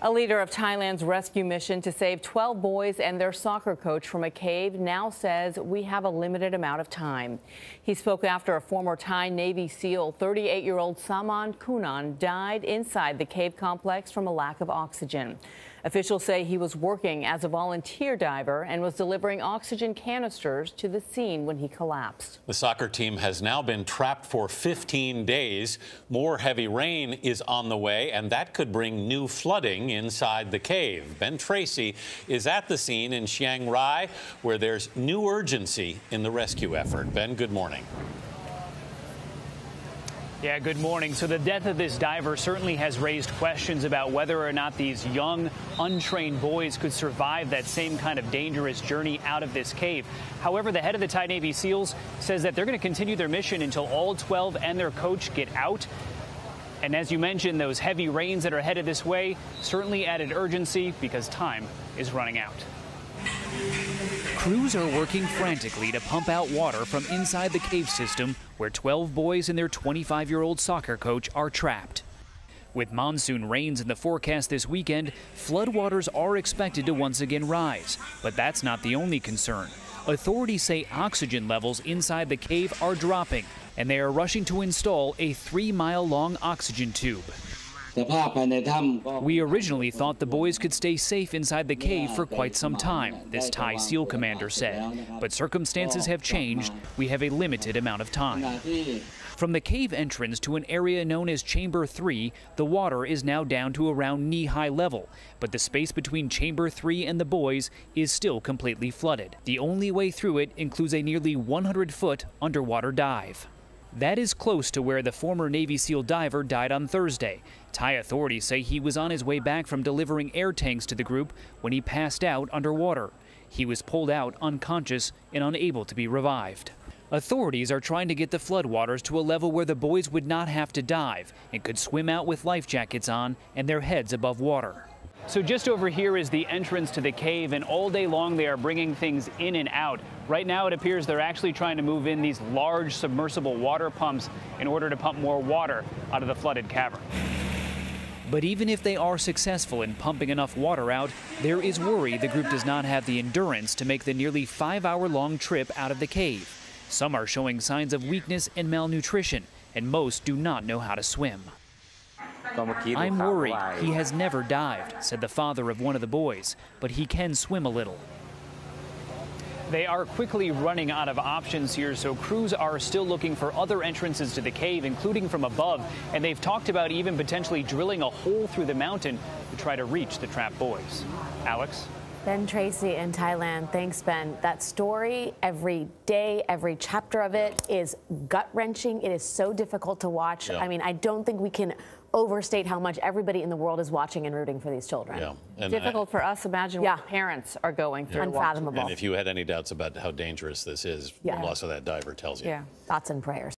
A leader of Thailand's rescue mission to save 12 boys and their soccer coach from a cave now says we have a limited amount of time. He spoke after a former Thai Navy SEAL, 38-year-old Saman Kunan, died inside the cave complex from a lack of oxygen. Officials say he was working as a volunteer diver and was delivering oxygen canisters to the scene when he collapsed. The soccer team has now been trapped for 15 days. More heavy rain is on the way, and that could bring new flooding inside the cave. Ben Tracy is at the scene in Chiang Rai, where there's new urgency in the rescue effort. Ben, good morning. Yeah, good morning. So the death of this diver certainly has raised questions about whether or not these young, untrained boys could survive that same kind of dangerous journey out of this cave. However, the head of the Thai Navy SEALs says that they're going to continue their mission until all 12 and their coach get out. And as you mentioned, those heavy rains that are headed this way certainly added urgency because time is running out. Crews are working frantically to pump out water from inside the cave system where 12 boys and their 25-year-old soccer coach are trapped. With monsoon rains in the forecast this weekend, floodwaters are expected to once again rise. But that's not the only concern. Authorities say oxygen levels inside the cave are dropping, and they are rushing to install a 3-mile-long oxygen tube. We originally thought the boys could stay safe inside the cave for quite some time, this Thai SEAL commander said. But circumstances have changed. We have a limited amount of time. From the cave entrance to an area known as Chamber 3, the water is now down to around knee-high level, but the space between Chamber 3 and the boys is still completely flooded. The only way through it includes a nearly 100-foot underwater dive. That is close to where the former Navy SEAL diver died on Thursday. Thai authorities say he was on his way back from delivering air tanks to the group when he passed out underwater. He was pulled out unconscious and unable to be revived. Authorities are trying to get the floodwaters to a level where the boys would not have to dive and could swim out with life jackets on and their heads above water. So just over here is the entrance to the cave, and all day long they are bringing things in and out. Right now it appears they're actually trying to move in these large submersible water pumps in order to pump more water out of the flooded cavern. But even if they are successful in pumping enough water out, there is worry the group does not have the endurance to make the nearly 5-hour-long trip out of the cave. Some are showing signs of weakness and malnutrition, and most do not know how to swim. I'm worried. He has never dived, said the father of one of the boys, but he can swim a little. They are quickly running out of options here, so crews are still looking for other entrances to the cave, including from above, and they've talked about even potentially drilling a hole through the mountain to try to reach the trapped boys. Alex? Ben Tracy in Thailand. Thanks, Ben. That story, every day, every chapter of it is gut-wrenching. It is so difficult to watch. Yeah. I mean, I don't think we can overstate how much everybody in the world is watching and rooting for these children. Yeah. And difficult for us. Imagine what parents are going through. Unfathomable. And if you had any doubts about how dangerous this is, the loss of that diver tells you. Thoughts and prayers.